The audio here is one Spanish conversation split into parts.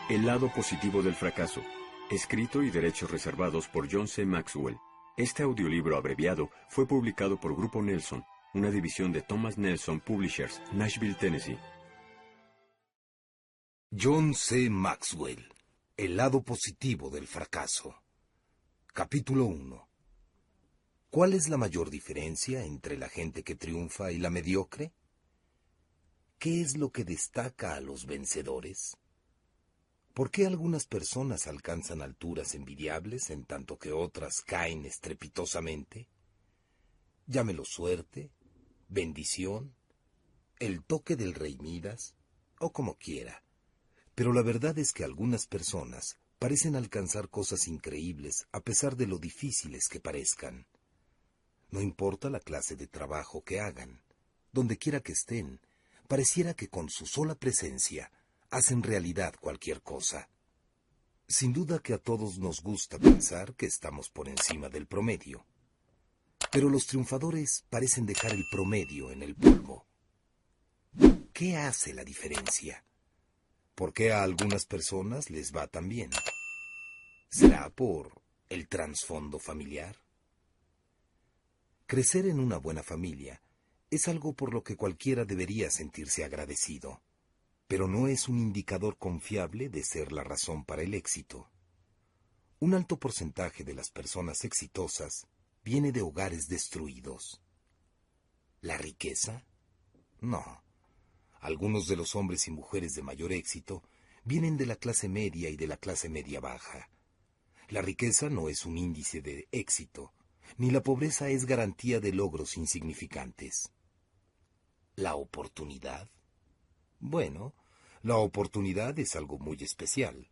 El lado positivo del fracaso. Escrito y derechos reservados por John C. Maxwell. Este audiolibro abreviado fue publicado por Grupo Nelson, una división de Thomas Nelson Publishers, Nashville, Tennessee. John C. Maxwell. El lado positivo del fracaso. Capítulo 1. ¿Cuál es la mayor diferencia entre la gente que triunfa y la mediocre? ¿Qué es lo que destaca a los vencedores? ¿Por qué algunas personas alcanzan alturas envidiables en tanto que otras caen estrepitosamente? Llámelo suerte, bendición, el toque del rey Midas, o como quiera. Pero la verdad es que algunas personas parecen alcanzar cosas increíbles a pesar de lo difíciles que parezcan. No importa la clase de trabajo que hagan, donde quiera que estén, pareciera que con su sola presencia hacen realidad cualquier cosa. Sin duda que a todos nos gusta pensar que estamos por encima del promedio. Pero los triunfadores parecen dejar el promedio en el polvo. ¿Qué hace la diferencia? ¿Por qué a algunas personas les va tan bien? ¿Será por el trasfondo familiar? Crecer en una buena familia es algo por lo que cualquiera debería sentirse agradecido, pero no es un indicador confiable de ser la razón para el éxito. Un alto porcentaje de las personas exitosas viene de hogares destruidos. ¿La riqueza? No. Algunos de los hombres y mujeres de mayor éxito vienen de la clase media y de la clase media baja. La riqueza no es un índice de éxito, ni la pobreza es garantía de logros insignificantes. ¿La oportunidad? Bueno, la oportunidad es algo muy especial.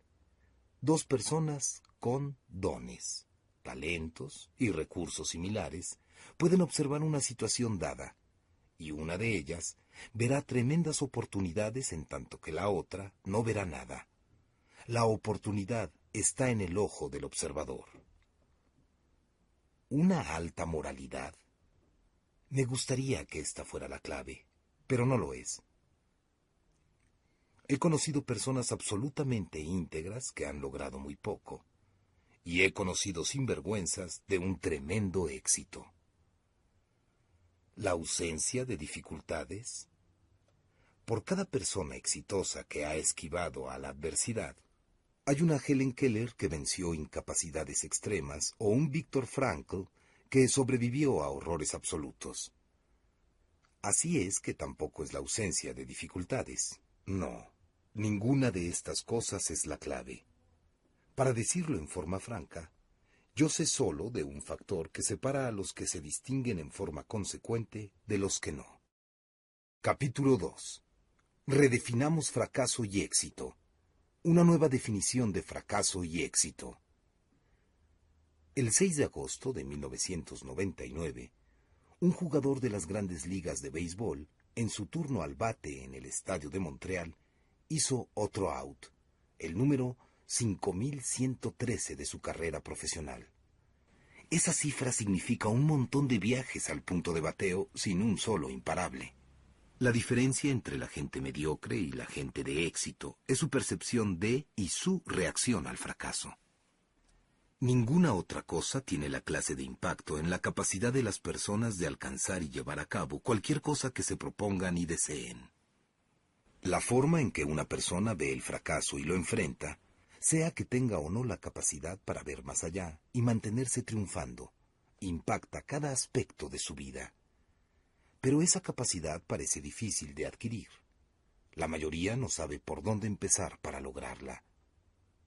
Dos personas con dones, talentos y recursos similares pueden observar una situación dada, y una de ellas verá tremendas oportunidades en tanto que la otra no verá nada. La oportunidad está en el ojo del observador. ¿Una alta moralidad? Me gustaría que esta fuera la clave, pero no lo es. He conocido personas absolutamente íntegras que han logrado muy poco, y he conocido sinvergüenzas de un tremendo éxito. ¿La ausencia de dificultades? Por cada persona exitosa que ha esquivado a la adversidad, hay una Helen Keller que venció incapacidades extremas o un Viktor Frankl que sobrevivió a horrores absolutos. Así es que tampoco es la ausencia de dificultades. No, ninguna de estas cosas es la clave. Para decirlo en forma franca, yo sé solo de un factor que separa a los que se distinguen en forma consecuente de los que no. Capítulo 2. Redefinamos fracaso y éxito. Una nueva definición de fracaso y éxito. El 6 de agosto de 1999, un jugador de las grandes ligas de béisbol, en su turno al bate en el estadio de Montreal, hizo otro out, el número 5113 de su carrera profesional. Esa cifra significa un montón de viajes al punto de bateo sin un solo imparable. La diferencia entre la gente mediocre y la gente de éxito es su percepción de y su reacción al fracaso. Ninguna otra cosa tiene la clase de impacto en la capacidad de las personas de alcanzar y llevar a cabo cualquier cosa que se propongan y deseen. La forma en que una persona ve el fracaso y lo enfrenta, sea que tenga o no la capacidad para ver más allá y mantenerse triunfando, impacta cada aspecto de su vida. Pero esa capacidad parece difícil de adquirir. La mayoría no sabe por dónde empezar para lograrla.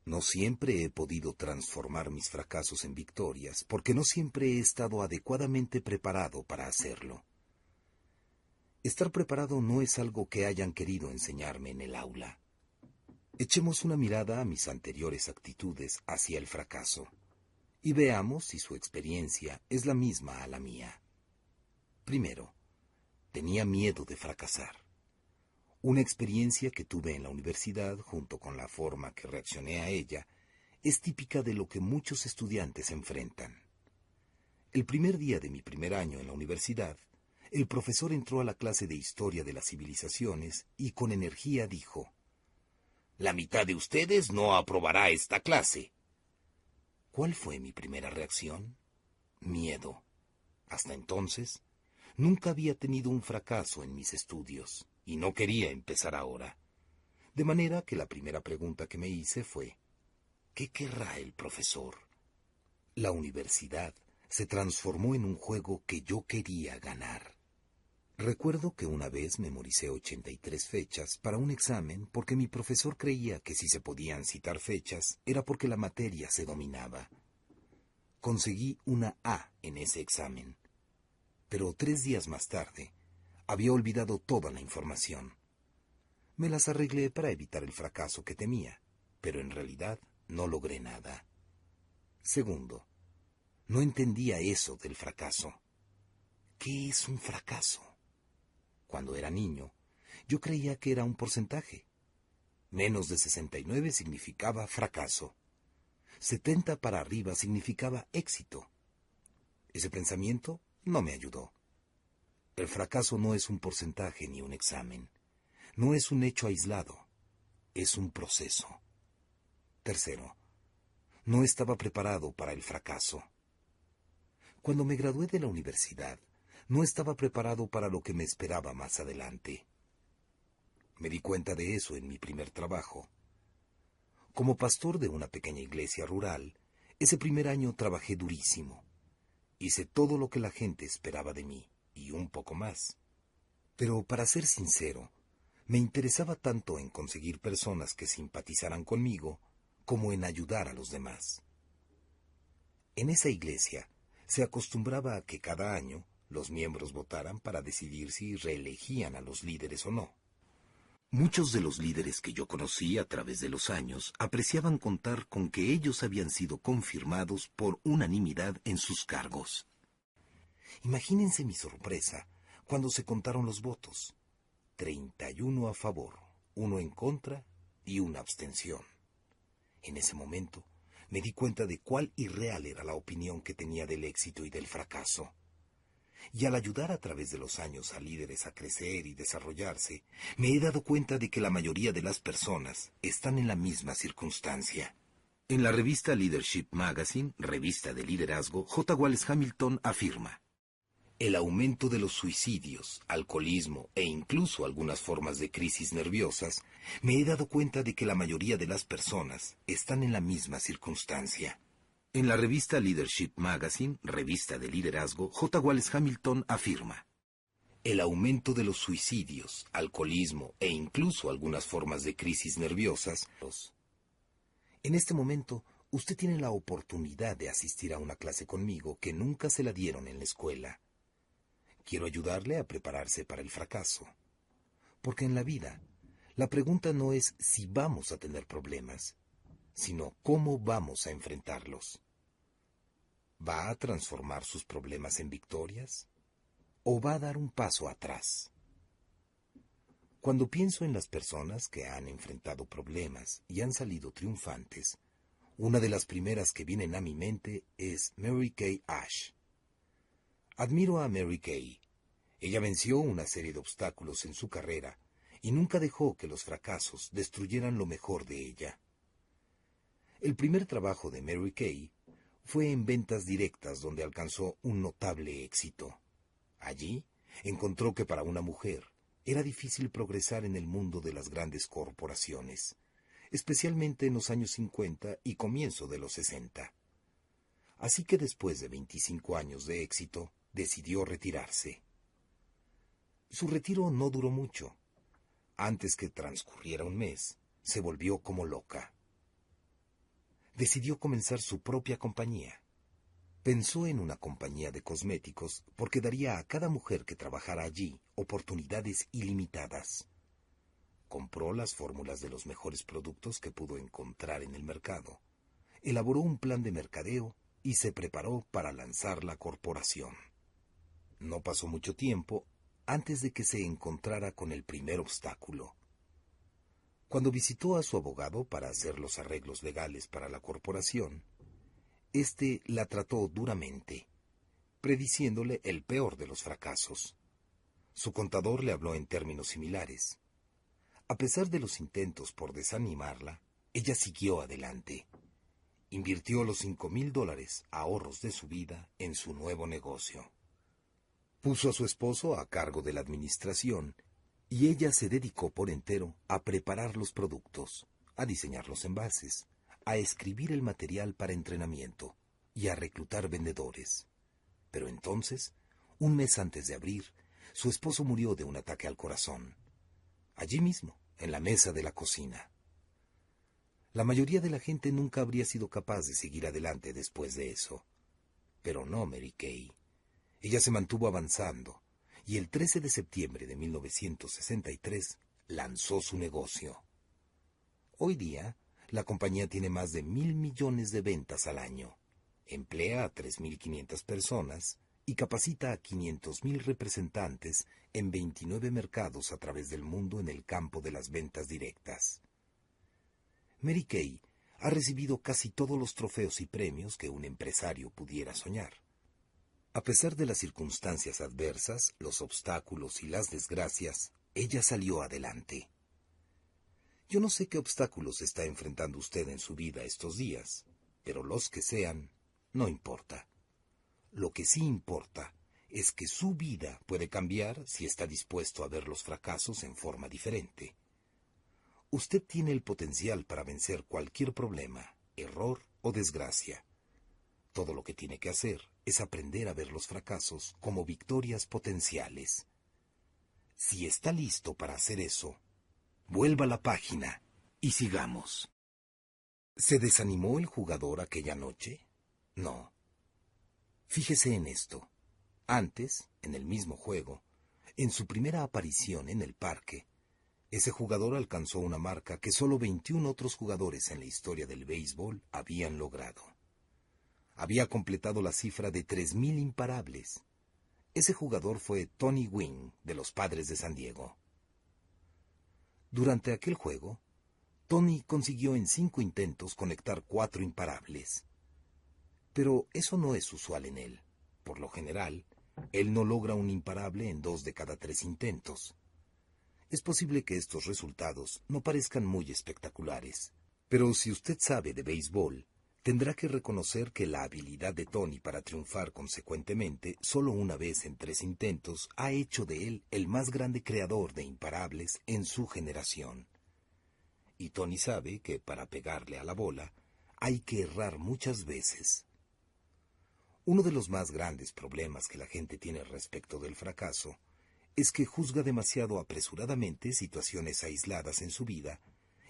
No siempre he podido transformar mis fracasos en victorias, porque no siempre he estado adecuadamente preparado para hacerlo. Estar preparado no es algo que hayan querido enseñarme en el aula. Echemos una mirada a mis anteriores actitudes hacia el fracaso, y veamos si su experiencia es la misma a la mía. Primero, tenía miedo de fracasar. Una experiencia que tuve en la universidad, junto con la forma que reaccioné a ella, es típica de lo que muchos estudiantes enfrentan. El primer día de mi primer año en la universidad, el profesor entró a la clase de Historia de las Civilizaciones y con energía dijo: La mitad de ustedes no aprobará esta clase. ¿Cuál fue mi primera reacción? Miedo. Hasta entonces, nunca había tenido un fracaso en mis estudios, y no quería empezar ahora. De manera que la primera pregunta que me hice fue, ¿qué querrá el profesor? La universidad se transformó en un juego que yo quería ganar. Recuerdo que una vez memoricé 83 fechas para un examen porque mi profesor creía que si se podían citar fechas era porque la materia se dominaba. Conseguí una A en ese examen, pero 3 días más tarde había olvidado toda la información. Me las arreglé para evitar el fracaso que temía, pero en realidad no logré nada. Segundo, no entendía eso del fracaso. ¿Qué es un fracaso? Cuando era niño, yo creía que era un porcentaje. Menos de 69 significaba fracaso. 70 para arriba significaba éxito. Ese pensamiento no me ayudó. El fracaso no es un porcentaje ni un examen. No es un hecho aislado. Es un proceso. Tercero, no estaba preparado para el fracaso. Cuando me gradué de la universidad, no estaba preparado para lo que me esperaba más adelante. Me di cuenta de eso en mi primer trabajo. Como pastor de una pequeña iglesia rural, ese primer año trabajé durísimo. Hice todo lo que la gente esperaba de mí, y un poco más. Pero, para ser sincero, me interesaba tanto en conseguir personas que simpatizaran conmigo como en ayudar a los demás. En esa iglesia se acostumbraba a que cada año los miembros votaran para decidir si reelegían a los líderes o no. Muchos de los líderes que yo conocí a través de los años apreciaban contar con que ellos habían sido confirmados por unanimidad en sus cargos. Imagínense mi sorpresa cuando se contaron los votos. 31 a favor, 1 en contra y 1 abstención. En ese momento me di cuenta de cuál irreal era la opinión que tenía del éxito y del fracaso. Y al ayudar a través de los años a líderes a crecer y desarrollarse, me he dado cuenta de que la mayoría de las personas están en la misma circunstancia. En la revista Leadership Magazine, revista de liderazgo, J. Wallace Hamilton afirma: el aumento de los suicidios, alcoholismo e incluso algunas formas de crisis nerviosas, me he dado cuenta de que la mayoría de las personas están en la misma circunstancia. En la revista Leadership Magazine, revista de liderazgo, J. Wallace Hamilton afirma: el aumento de los suicidios, alcoholismo e incluso algunas formas de crisis nerviosas. En este momento, usted tiene la oportunidad de asistir a una clase conmigo que nunca se la dieron en la escuela. Quiero ayudarle a prepararse para el fracaso. Porque en la vida, la pregunta no es si vamos a tener problemas, sino cómo vamos a enfrentarlos. ¿Va a transformar sus problemas en victorias? ¿O va a dar un paso atrás? Cuando pienso en las personas que han enfrentado problemas y han salido triunfantes, una de las primeras que vienen a mi mente es Mary Kay Ash. Admiro a Mary Kay. Ella venció una serie de obstáculos en su carrera y nunca dejó que los fracasos destruyeran lo mejor de ella. El primer trabajo de Mary Kay fue en ventas directas, donde alcanzó un notable éxito. Allí encontró que para una mujer era difícil progresar en el mundo de las grandes corporaciones, especialmente en los años 50 y comienzo de los 60. Así que después de 25 años de éxito, decidió retirarse. Su retiro no duró mucho. Antes que transcurriera un mes, se volvió como loca. Decidió comenzar su propia compañía. Pensó en una compañía de cosméticos porque daría a cada mujer que trabajara allí oportunidades ilimitadas. Compró las fórmulas de los mejores productos que pudo encontrar en el mercado, elaboró un plan de mercadeo y se preparó para lanzar la corporación. No pasó mucho tiempo antes de que se encontrara con el primer obstáculo. Cuando visitó a su abogado para hacer los arreglos legales para la corporación, éste la trató duramente, prediciéndole el peor de los fracasos. Su contador le habló en términos similares. A pesar de los intentos por desanimarla, ella siguió adelante. Invirtió los $5,000 ahorros de su vida en su nuevo negocio. Puso a su esposo a cargo de la administración y ella se dedicó por entero a preparar los productos, a diseñar los envases, a escribir el material para entrenamiento y a reclutar vendedores. Pero entonces, un mes antes de abrir, su esposo murió de un ataque al corazón. Allí mismo, en la mesa de la cocina. La mayoría de la gente nunca habría sido capaz de seguir adelante después de eso. Pero no Mary Kay. Ella se mantuvo avanzando, y el 13 de septiembre de 1963 lanzó su negocio. Hoy día, la compañía tiene más de 1,000 millones de ventas al año, emplea a 3,500 personas y capacita a 500,000 representantes en 29 mercados a través del mundo en el campo de las ventas directas. Mary Kay ha recibido casi todos los trofeos y premios que un empresario pudiera soñar. A pesar de las circunstancias adversas, los obstáculos y las desgracias, ella salió adelante. Yo no sé qué obstáculos está enfrentando usted en su vida estos días, pero los que sean, no importa. Lo que sí importa es que su vida puede cambiar si está dispuesto a ver los fracasos en forma diferente. Usted tiene el potencial para vencer cualquier problema, error o desgracia. Todo lo que tiene que hacer es aprender a ver los fracasos como victorias potenciales. Si está listo para hacer eso, vuelva a la página y sigamos. ¿Se desanimó el jugador aquella noche? No. Fíjese en esto. Antes, en el mismo juego, en su primera aparición en el parque, ese jugador alcanzó una marca que solo 21 otros jugadores en la historia del béisbol habían logrado. Había completado la cifra de 3,000 imparables. Ese jugador fue Tony Gwynn, de los Padres de San Diego. Durante aquel juego, Tony consiguió en 5 intentos conectar 4 imparables. Pero eso no es usual en él. Por lo general, él no logra un imparable en 2 de cada 3 intentos. Es posible que estos resultados no parezcan muy espectaculares, pero si usted sabe de béisbol, tendrá que reconocer que la habilidad de Tony para triunfar consecuentemente solo una vez en 3 intentos ha hecho de él el más grande creador de imparables en su generación. Y Tony sabe que para pegarle a la bola hay que errar muchas veces. Uno de los más grandes problemas que la gente tiene respecto del fracaso es que juzga demasiado apresuradamente situaciones aisladas en su vida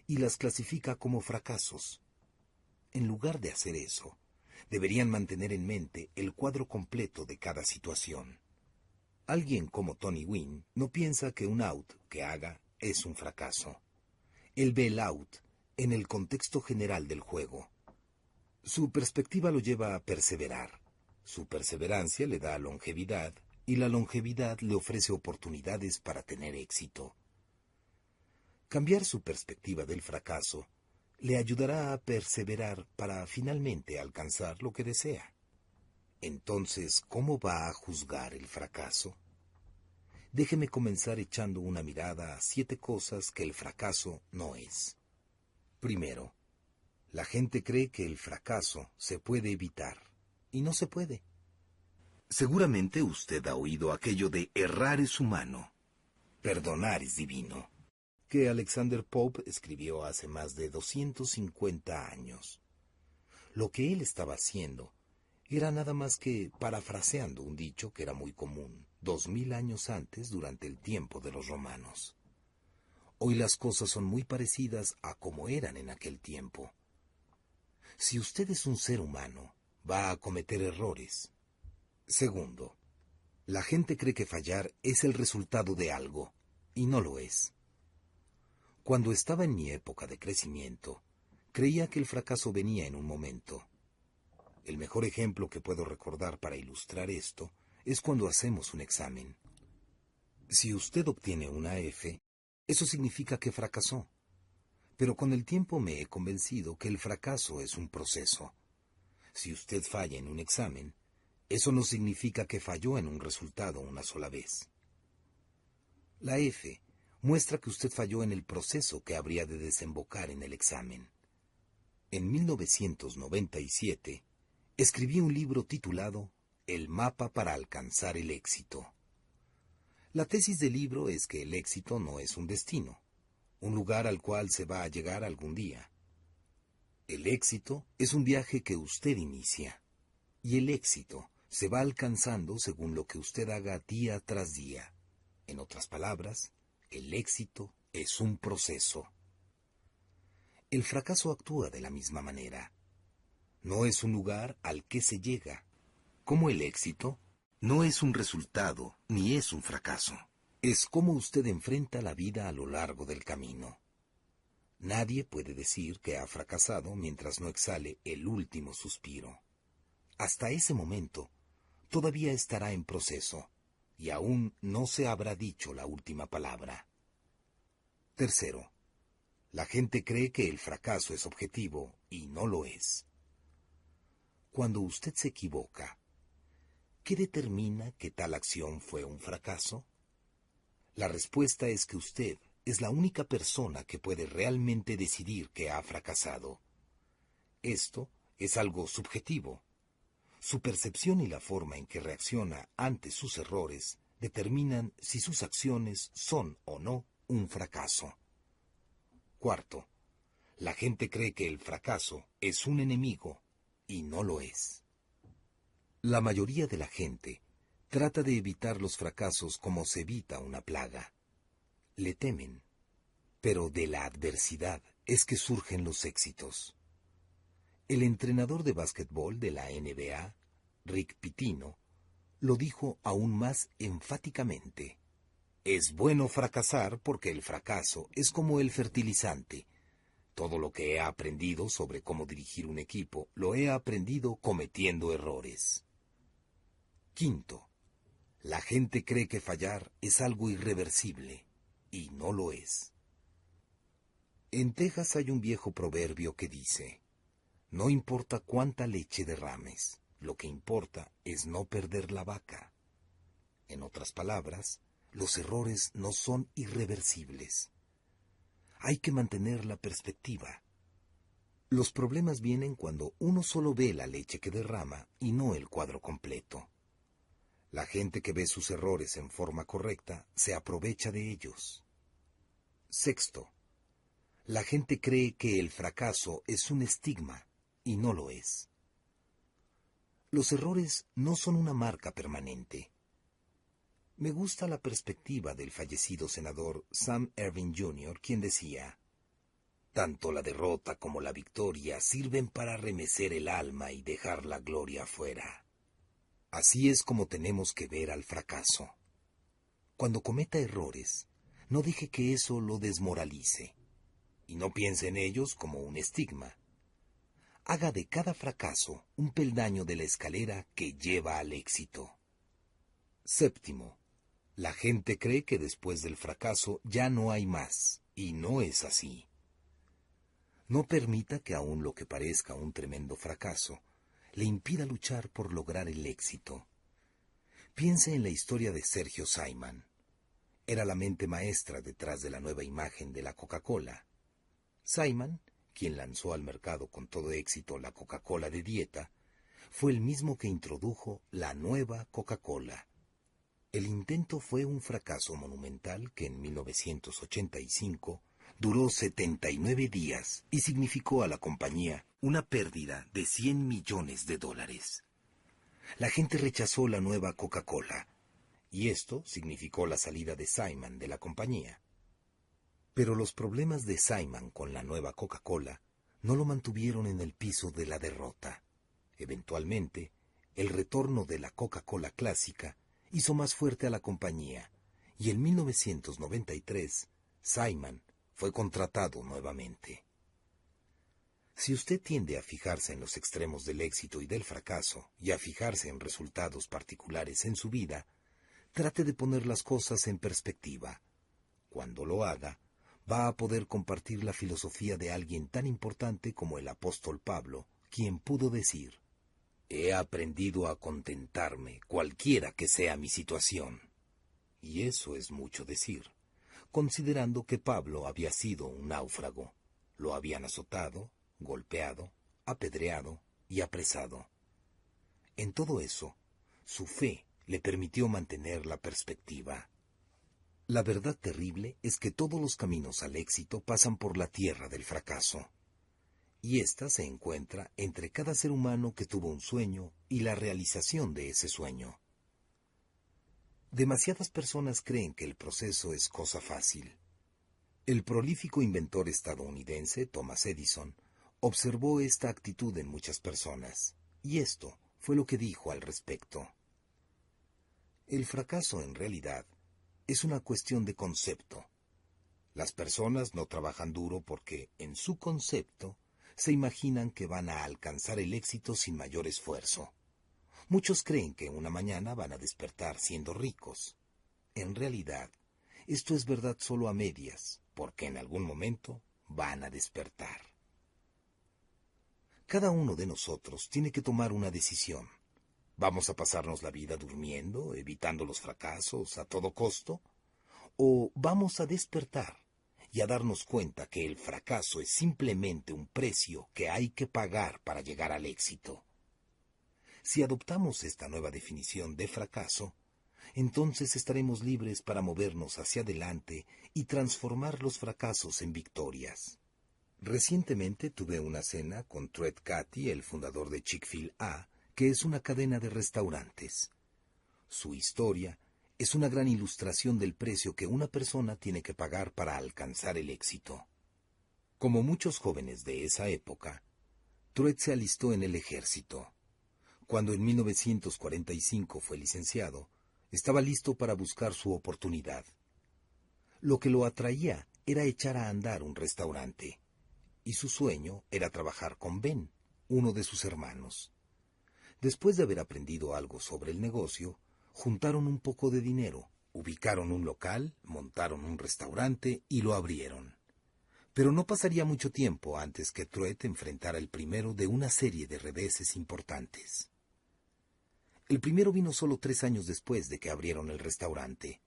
y las clasifica como fracasos. En lugar de hacer eso, deberían mantener en mente el cuadro completo de cada situación. Alguien como Tony Gwynn no piensa que un out que haga es un fracaso. Él ve el out en el contexto general del juego. Su perspectiva lo lleva a perseverar. Su perseverancia le da longevidad y la longevidad le ofrece oportunidades para tener éxito. Cambiar su perspectiva del fracaso le ayudará a perseverar para finalmente alcanzar lo que desea. Entonces, ¿cómo va a juzgar el fracaso? Déjeme comenzar echando una mirada a 7 cosas que el fracaso no es. Primero, la gente cree que el fracaso se puede evitar, y no se puede. Seguramente usted ha oído aquello de errar es humano, perdonar es divino, que Alexander Pope escribió hace más de 250 años. Lo que él estaba haciendo era nada más que parafraseando un dicho que era muy común 2000 años antes durante el tiempo de los romanos. Hoy las cosas son muy parecidas a como eran en aquel tiempo. Si usted es un ser humano, va a cometer errores. Segundo, la gente cree que fallar es el resultado de algo, y no lo es. Cuando estaba en mi época de crecimiento, creía que el fracaso venía en un momento. El mejor ejemplo que puedo recordar para ilustrar esto es cuando hacemos un examen. Si usted obtiene una F, eso significa que fracasó. Pero con el tiempo me he convencido que el fracaso es un proceso. Si usted falla en un examen, eso no significa que falló en un resultado una sola vez. La F, muestra que usted falló en el proceso que habría de desembocar en el examen. En 1997, escribí un libro titulado El mapa para alcanzar el éxito. La tesis del libro es que el éxito no es un destino, un lugar al cual se va a llegar algún día. El éxito es un viaje que usted inicia, y el éxito se va alcanzando según lo que usted haga día tras día. En otras palabras, el éxito es un proceso. El fracaso actúa de la misma manera. No es un lugar al que se llega. Como el éxito, no es un resultado ni es un fracaso. Es cómo usted enfrenta la vida a lo largo del camino. Nadie puede decir que ha fracasado mientras no exhale el último suspiro. Hasta ese momento, todavía estará en proceso, y aún no se habrá dicho la última palabra. Tercero, la gente cree que el fracaso es objetivo y no lo es. Cuando usted se equivoca, ¿qué determina que tal acción fue un fracaso? La respuesta es que usted es la única persona que puede realmente decidir que ha fracasado. Esto es algo subjetivo. Su percepción y la forma en que reacciona ante sus errores determinan si sus acciones son o no un fracaso. Cuarto, la gente cree que el fracaso es un enemigo y no lo es. La mayoría de la gente trata de evitar los fracasos como se evita una plaga. Le temen, pero de la adversidad es que surgen los éxitos. El entrenador de básquetbol de la NBA, Rick Pitino, lo dijo aún más enfáticamente. Es bueno fracasar porque el fracaso es como el fertilizante. Todo lo que he aprendido sobre cómo dirigir un equipo lo he aprendido cometiendo errores. Quinto, la gente cree que fallar es algo irreversible, y no lo es. En Texas hay un viejo proverbio que dice: no importa cuánta leche derrames, lo que importa es no perder la vaca. En otras palabras, los errores no son irreversibles. Hay que mantener la perspectiva. Los problemas vienen cuando uno solo ve la leche que derrama y no el cuadro completo. La gente que ve sus errores en forma correcta se aprovecha de ellos. Sexto, la gente cree que el fracaso es un estigma y no lo es. Los errores no son una marca permanente. Me gusta la perspectiva del fallecido senador Sam Ervin Jr., quien decía: tanto la derrota como la victoria sirven para remecer el alma y dejar la gloria afuera. Así es como tenemos que ver al fracaso. Cuando cometa errores, no deje que eso lo desmoralice, y no piense en ellos como un estigma. Haga de cada fracaso un peldaño de la escalera que lleva al éxito. Séptimo, la gente cree que después del fracaso ya no hay más, y no es así. No permita que aun lo que parezca un tremendo fracaso le impida luchar por lograr el éxito. Piense en la historia de Sergio Simon. Era la mente maestra detrás de la nueva imagen de la Coca-Cola. Simon, quien lanzó al mercado con todo éxito la Coca-Cola de dieta, fue el mismo que introdujo la nueva Coca-Cola. El intento fue un fracaso monumental que en 1985 duró 79 días y significó a la compañía una pérdida de $100 millones. La gente rechazó la nueva Coca-Cola, y esto significó la salida de Simon de la compañía. Pero los problemas de Simon con la nueva Coca-Cola no lo mantuvieron en el piso de la derrota. Eventualmente, el retorno de la Coca-Cola clásica hizo más fuerte a la compañía, y en 1993, Simon fue contratado nuevamente. Si usted tiende a fijarse en los extremos del éxito y del fracaso, y a fijarse en resultados particulares en su vida, trate de poner las cosas en perspectiva. Cuando lo haga, va a poder compartir la filosofía de alguien tan importante como el apóstol Pablo, quien pudo decir: he aprendido a contentarme cualquiera que sea mi situación. Y eso es mucho decir. considerando que Pablo había sido un náufrago. Lo habían azotado, golpeado, apedreado y apresado. En todo eso, su fe le permitió mantener la perspectiva. La verdad terrible es que todos los caminos al éxito pasan por la tierra del fracaso. Y ésta se encuentra entre cada ser humano que tuvo un sueño y la realización de ese sueño. Demasiadas personas creen que el proceso es cosa fácil. El prolífico inventor estadounidense Thomas Edison observó esta actitud en muchas personas, y esto fue lo que dijo al respecto. El fracaso, en realidad, es una cuestión de concepto. Las personas no trabajan duro porque, en su concepto, se imaginan que van a alcanzar el éxito sin mayor esfuerzo. Muchos creen que una mañana van a despertar siendo ricos. En realidad, esto es verdad solo a medias, porque en algún momento van a despertar. Cada uno de nosotros tiene que tomar una decisión. ¿Vamos a pasarnos la vida durmiendo, evitando los fracasos a todo costo? ¿O vamos a despertar y a darnos cuenta que el fracaso es simplemente un precio que hay que pagar para llegar al éxito? Si adoptamos esta nueva definición de fracaso, entonces estaremos libres para movernos hacia adelante y transformar los fracasos en victorias. Recientemente tuve una cena con Truett Cathy, el fundador de Chick-fil-A, que es una cadena de restaurantes. Su historia es una gran ilustración del precio que una persona tiene que pagar para alcanzar el éxito. Como muchos jóvenes de esa época, Truett se alistó en el ejército. Cuando en 1945 fue licenciado, estaba listo para buscar su oportunidad. Lo que lo atraía era echar a andar un restaurante, y su sueño era trabajar con Ben, uno de sus hermanos. Después de haber aprendido algo sobre el negocio, juntaron un poco de dinero, ubicaron un local, montaron un restaurante y lo abrieron. Pero no pasaría mucho tiempo antes que Truett enfrentara el primero de una serie de reveses importantes. El primero vino solo 3 años después de que abrieron el restaurante.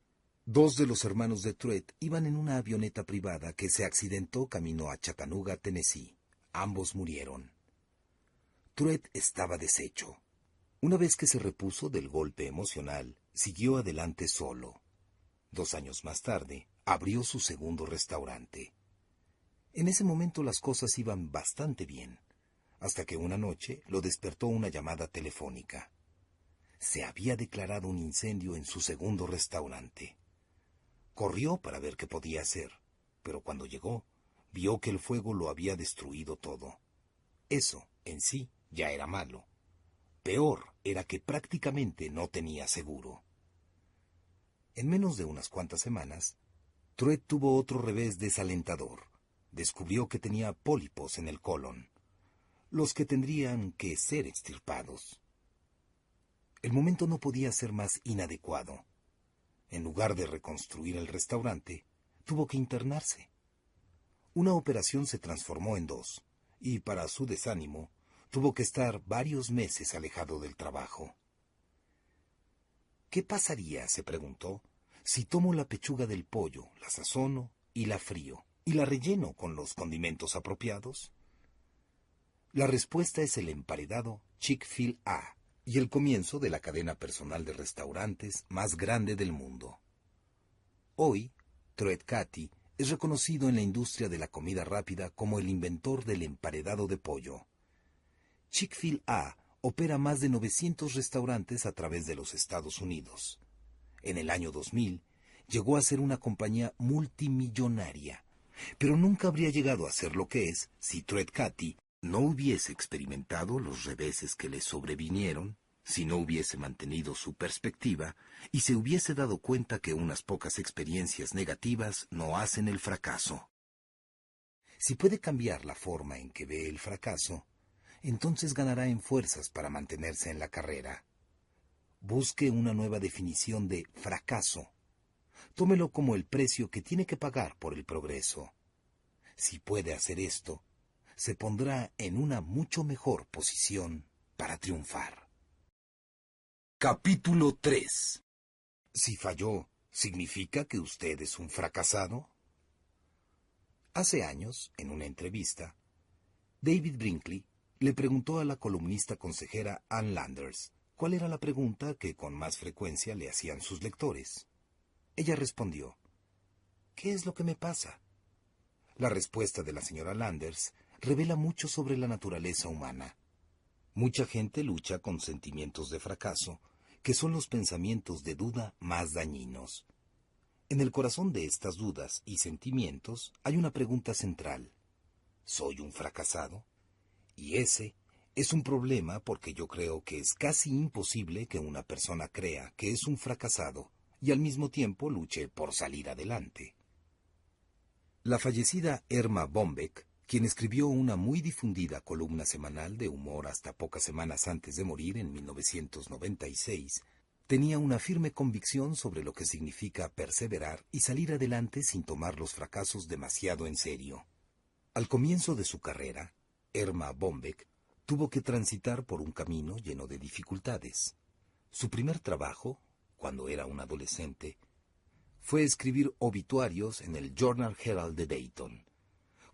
2 de los hermanos de Truett iban en una avioneta privada que se accidentó camino a Chattanooga, Tennessee. Ambos murieron. Truett estaba deshecho. Una vez que se repuso del golpe emocional, siguió adelante solo. 2 años más tarde, abrió su segundo restaurante. En ese momento las cosas iban bastante bien, hasta que una noche lo despertó una llamada telefónica. Se había declarado un incendio en su segundo restaurante. Corrió para ver qué podía hacer, pero cuando llegó, vio que el fuego lo había destruido todo. Eso, en sí, ya era malo. Peor era que prácticamente no tenía seguro. En menos de unas cuantas semanas, Truett tuvo otro revés desalentador. Descubrió que tenía pólipos en el colon, los que tendrían que ser extirpados. El momento no podía ser más inadecuado. En lugar de reconstruir el restaurante, tuvo que internarse. Una operación se transformó en 2, y para su desánimo, tuvo que estar varios meses alejado del trabajo. ¿Qué pasaría, se preguntó, si tomo la pechuga del pollo, la sazono y la frío, y la relleno con los condimentos apropiados? La respuesta es el emparedado Chick-fil-A y el comienzo de la cadena personal de restaurantes más grande del mundo. Hoy, Truett Cathy es reconocido en la industria de la comida rápida como el inventor del emparedado de pollo. Chick-fil-A opera más de 900 restaurantes a través de los Estados Unidos. En el año 2000, llegó a ser una compañía multimillonaria, pero nunca habría llegado a ser lo que es si Truett Cathy no hubiese experimentado los reveses que le sobrevinieron, si no hubiese mantenido su perspectiva y se hubiese dado cuenta que unas pocas experiencias negativas no hacen el fracaso. Si puede cambiar la forma en que ve el fracaso, entonces ganará en fuerzas para mantenerse en la carrera. Busque una nueva definición de fracaso. Tómelo como el precio que tiene que pagar por el progreso. Si puede hacer esto, se pondrá en una mucho mejor posición para triunfar. Capítulo 3. Si falló, ¿Significa que usted es un fracasado? Hace años, en una entrevista, David Brinkley le preguntó a la columnista consejera Ann Landers cuál era la pregunta que con más frecuencia le hacían sus lectores. Ella respondió: ¿qué es lo que me pasa? La respuesta de la señora Landers revela mucho sobre la naturaleza humana. Mucha gente lucha con sentimientos de fracaso, que son los pensamientos de duda más dañinos. En el corazón de estas dudas y sentimientos hay una pregunta central: ¿soy un fracasado? Y ese es un problema porque yo creo que es casi imposible que una persona crea que es un fracasado y al mismo tiempo luche por salir adelante. La fallecida Erma Bombeck, quien escribió una muy difundida columna semanal de humor hasta pocas semanas antes de morir en 1996, tenía una firme convicción sobre lo que significa perseverar y salir adelante sin tomar los fracasos demasiado en serio. Al comienzo de su carrera, Erma Bombeck tuvo que transitar por un camino lleno de dificultades. Su primer trabajo, cuando era un adolescente, fue escribir obituarios en el Journal Herald de Dayton.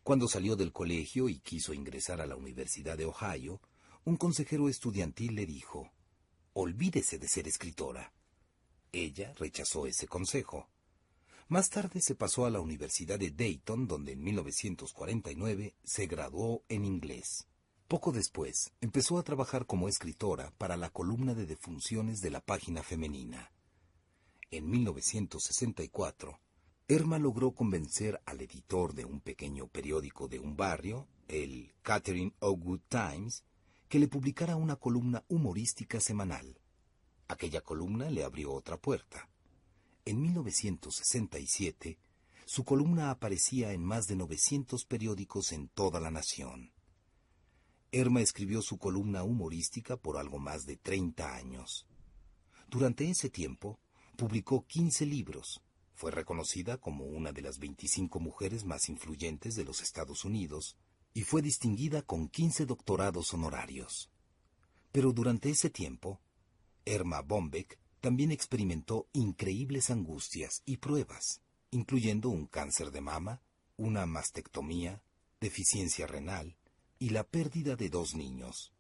Cuando salió del colegio y quiso ingresar a la Universidad de Ohio, un consejero estudiantil le dijo: «Olvídese de ser escritora». Ella rechazó ese consejo. Más tarde se pasó a la Universidad de Dayton, donde en 1949 se graduó en inglés. Poco después, empezó a trabajar como escritora para la columna de defunciones de la página femenina. En 1964, Erma logró convencer al editor de un pequeño periódico de un barrio, el Catherine Oakwood Times, que le publicara una columna humorística semanal. Aquella columna le abrió otra puerta. En 1967, su columna aparecía en más de 900 periódicos en toda la nación. Erma escribió su columna humorística por algo más de 30 años. Durante ese tiempo, publicó 15 libros. Fue reconocida como una de las 25 mujeres más influyentes de los Estados Unidos y fue distinguida con 15 doctorados honorarios. Pero durante ese tiempo, Erma Bombeck también experimentó increíbles angustias y pruebas, incluyendo un cáncer de mama, una mastectomía, deficiencia renal y la pérdida de 2 niños.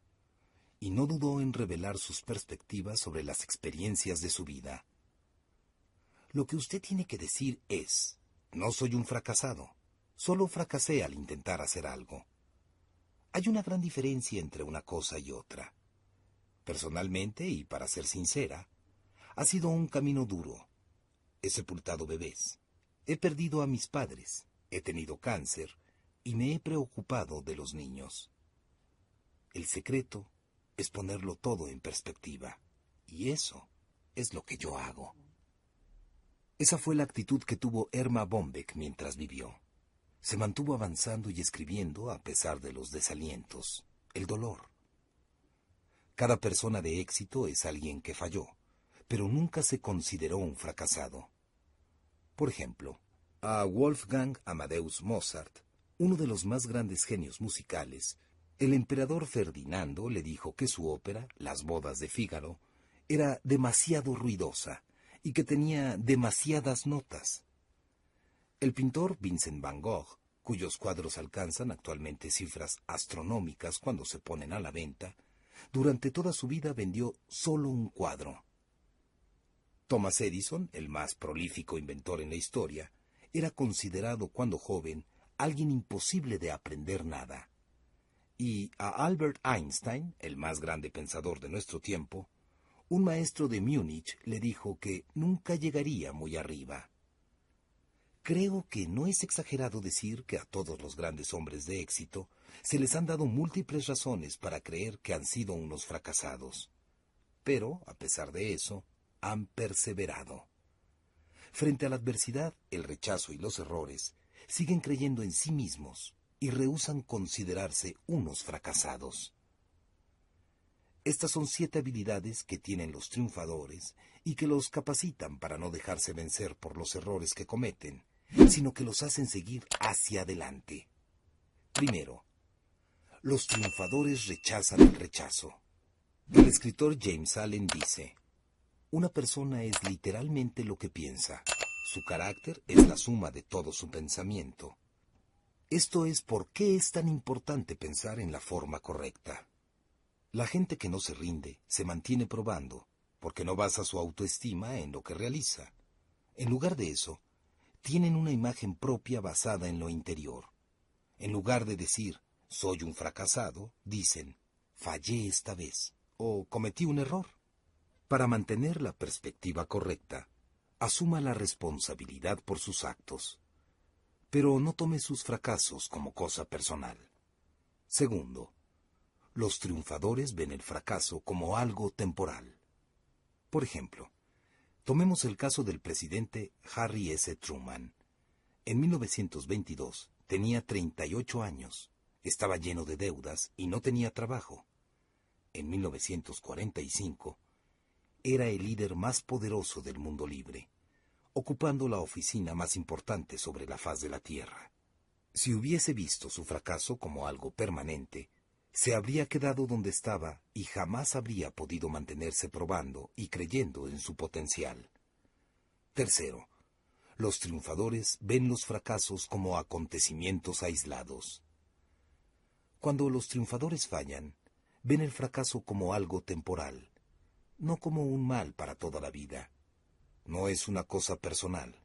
Y no dudó en revelar sus perspectivas sobre las experiencias de su vida. Lo que usted tiene que decir es: no soy un fracasado, solo fracasé al intentar hacer algo. Hay una gran diferencia entre una cosa y otra. Personalmente, y para ser sincera, ha sido un camino duro. He sepultado bebés, he perdido a mis padres, he tenido cáncer y me he preocupado de los niños. El secreto es ponerlo todo en perspectiva, y eso es lo que yo hago. Esa fue la actitud que tuvo Erma Bombeck mientras vivió. Se mantuvo avanzando y escribiendo a pesar de los desalientos, el dolor. Cada persona de éxito es alguien que falló, pero nunca se consideró un fracasado. Por ejemplo, a Wolfgang Amadeus Mozart, uno de los más grandes genios musicales, el emperador Ferdinando le dijo que su ópera, Las bodas de Fígaro, era demasiado ruidosa y que tenía demasiadas notas. El pintor Vincent van Gogh, cuyos cuadros alcanzan actualmente cifras astronómicas cuando se ponen a la venta, durante toda su vida vendió solo un cuadro. Thomas Edison, el más prolífico inventor en la historia, era considerado cuando joven alguien imposible de aprender nada. Y a Albert Einstein, el más grande pensador de nuestro tiempo, un maestro de Múnich le dijo que nunca llegaría muy arriba. Creo que no es exagerado decir que a todos los grandes hombres de éxito se les han dado múltiples razones para creer que han sido unos fracasados. Pero, a pesar de eso, han perseverado. Frente a la adversidad, el rechazo y los errores, siguen creyendo en sí mismos y rehúsan considerarse unos fracasados. Estas son 7 habilidades que tienen los triunfadores y que los capacitan para no dejarse vencer por los errores que cometen, sino que los hacen seguir hacia adelante. Primero, los triunfadores rechazan el rechazo. El escritor James Allen dice: Una persona es literalmente lo que piensa. Su carácter es la suma de todo su pensamiento. Esto es por qué es tan importante pensar en la forma correcta. La gente que no se rinde se mantiene probando, porque no basa su autoestima en lo que realiza. En lugar de eso, tienen una imagen propia basada en lo interior. En lugar de decir, soy un fracasado, dicen, fallé esta vez, o cometí un error. Para mantener la perspectiva correcta, asuma la responsabilidad por sus actos, pero no tome sus fracasos como cosa personal. Segundo, los triunfadores ven el fracaso como algo temporal. Por ejemplo, tomemos el caso del presidente Harry S. Truman. En 1922 tenía 38 años, estaba lleno de deudas y no tenía trabajo. En 1945, era el líder más poderoso del mundo libre, ocupando la oficina más importante sobre la faz de la Tierra. Si hubiese visto su fracaso como algo permanente, se habría quedado donde estaba y jamás habría podido mantenerse probando y creyendo en su potencial. Tercero, los triunfadores ven los fracasos como acontecimientos aislados. Cuando los triunfadores fallan, ven el fracaso como algo temporal, no como un mal para toda la vida. No es una cosa personal.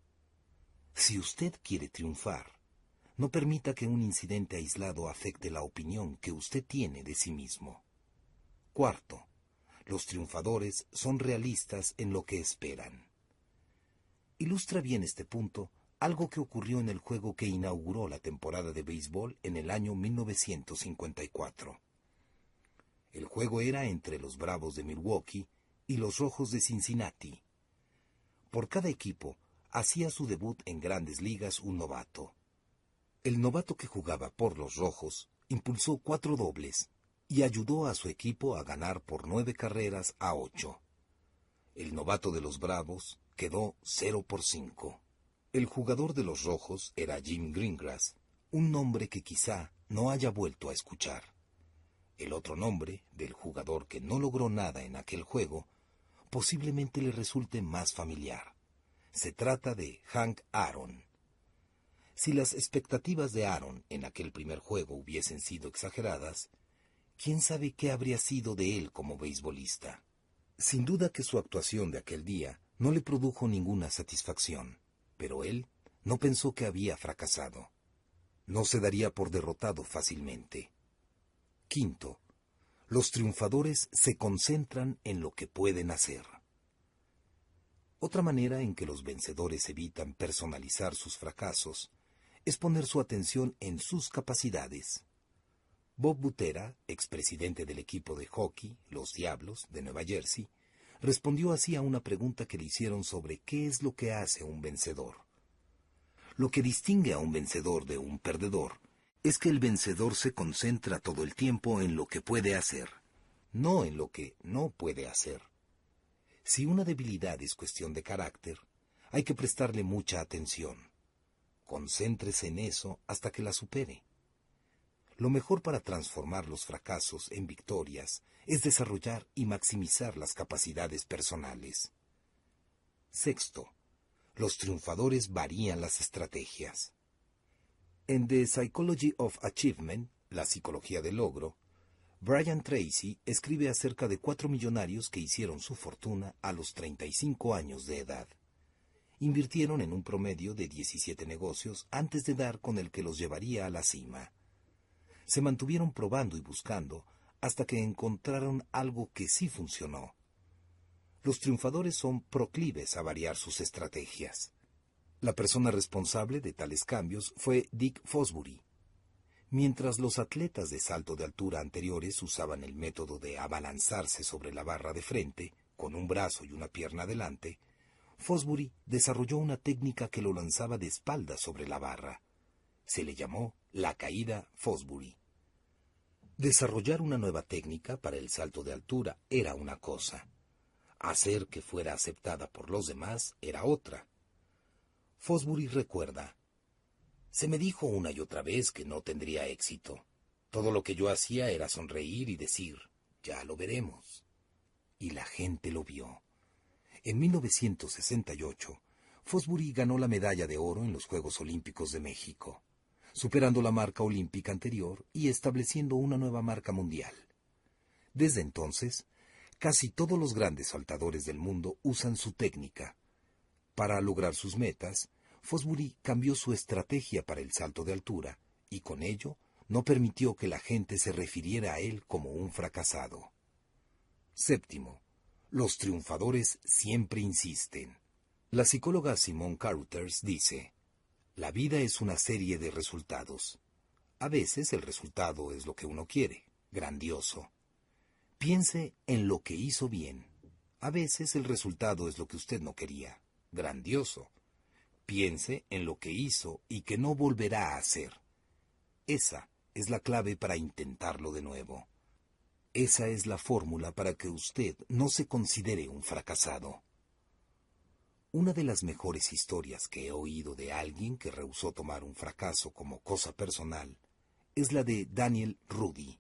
Si usted quiere triunfar, no permita que un incidente aislado afecte la opinión que usted tiene de sí mismo. Cuarto, los triunfadores son realistas en lo que esperan. Ilustra bien este punto algo que ocurrió en el juego que inauguró la temporada de béisbol en el año 1954. El juego era entre los Bravos de Milwaukee y los Rojos de Cincinnati. Por cada equipo hacía su debut en Grandes Ligas un novato. El novato que jugaba por los Rojos impulsó 4 dobles y ayudó a su equipo a ganar por 9 carreras a 8. El novato de los Bravos quedó 0-5. El jugador de los Rojos era Jim Greengrass, un nombre que quizá no haya vuelto a escuchar. El otro nombre, del jugador que no logró nada en aquel juego, posiblemente le resulte más familiar. Se trata de Hank Aaron. Si las expectativas de Aaron en aquel primer juego hubiesen sido exageradas, ¿quién sabe qué habría sido de él como beisbolista? Sin duda que su actuación de aquel día no le produjo ninguna satisfacción, pero él no pensó que había fracasado. No se daría por derrotado fácilmente. Quinto, los triunfadores se concentran en lo que pueden hacer. Otra manera en que los vencedores evitan personalizar sus fracasos es poner su atención en sus capacidades. Bob Butera, expresidente del equipo de hockey, los Diablos, de Nueva Jersey, respondió así a una pregunta que le hicieron sobre qué es lo que hace un vencedor. Lo que distingue a un vencedor de un perdedor es que el vencedor se concentra todo el tiempo en lo que puede hacer, no en lo que no puede hacer. Si una debilidad es cuestión de carácter, hay que prestarle mucha atención. Concéntrese en eso hasta que la supere. Lo mejor para transformar los fracasos en victorias es desarrollar y maximizar las capacidades personales. Sexto, los triunfadores varían las estrategias. En The Psychology of Achievement, la psicología del logro, Brian Tracy escribe acerca de 4 millonarios que hicieron su fortuna a los 35 años de edad. Invirtieron en un promedio de 17 negocios antes de dar con el que los llevaría a la cima. Se mantuvieron probando y buscando hasta que encontraron algo que sí funcionó. Los triunfadores son proclives a variar sus estrategias. La persona responsable de tales cambios fue Dick Fosbury. Mientras los atletas de salto de altura anteriores usaban el método de abalanzarse sobre la barra de frente, con un brazo y una pierna delante, Fosbury desarrolló una técnica que lo lanzaba de espaldas sobre la barra. Se le llamó la caída Fosbury. Desarrollar una nueva técnica para el salto de altura era una cosa. Hacer que fuera aceptada por los demás era otra. Fosbury recuerda: se me dijo una y otra vez que no tendría éxito. Todo lo que yo hacía era sonreír y decir, ya lo veremos. Y la gente lo vio. En 1968, Fosbury ganó la medalla de oro en los Juegos Olímpicos de México, superando la marca olímpica anterior y estableciendo una nueva marca mundial. Desde entonces, casi todos los grandes saltadores del mundo usan su técnica. Para lograr sus metas, Fosbury cambió su estrategia para el salto de altura y con ello no permitió que la gente se refiriera a él como un fracasado. Séptimo, los triunfadores siempre insisten. La psicóloga Simone Carothers dice: la vida es una serie de resultados. A veces el resultado es lo que uno quiere, grandioso. Piense en lo que hizo bien. A veces el resultado es lo que usted no quería, grandioso. Piense en lo que hizo y que no volverá a hacer. Esa es la clave para intentarlo de nuevo. Esa es la fórmula para que usted no se considere un fracasado. Una de las mejores historias que he oído de alguien que rehusó tomar un fracaso como cosa personal es la de Daniel Rudy.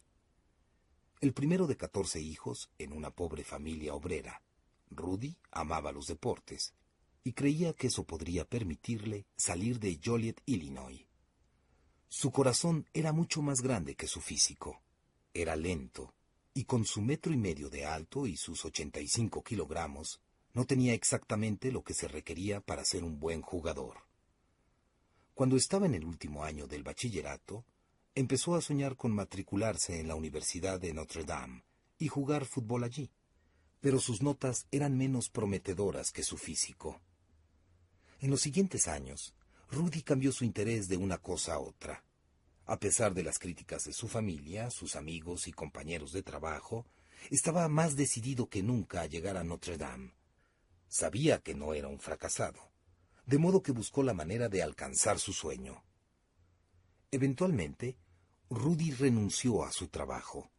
El primero de 14 hijos en una pobre familia obrera, Rudy amaba los deportes y creía que eso podría permitirle salir de Joliet, Illinois. Su corazón era mucho más grande que su físico. Era lento y con su 1,5 metros de alto y sus 85 kilogramos, no tenía exactamente lo que se requería para ser un buen jugador. Cuando estaba en el último año del bachillerato, empezó a soñar con matricularse en la Universidad de Notre Dame y jugar fútbol allí, pero sus notas eran menos prometedoras que su físico. En los siguientes años, Rudy cambió su interés de una cosa a otra. A pesar de las críticas de su familia, sus amigos y compañeros de trabajo, estaba más decidido que nunca a llegar a Notre Dame. Sabía que no era un fracasado, de modo que buscó la manera de alcanzar su sueño. Eventualmente, Rudy renunció a su trabajo.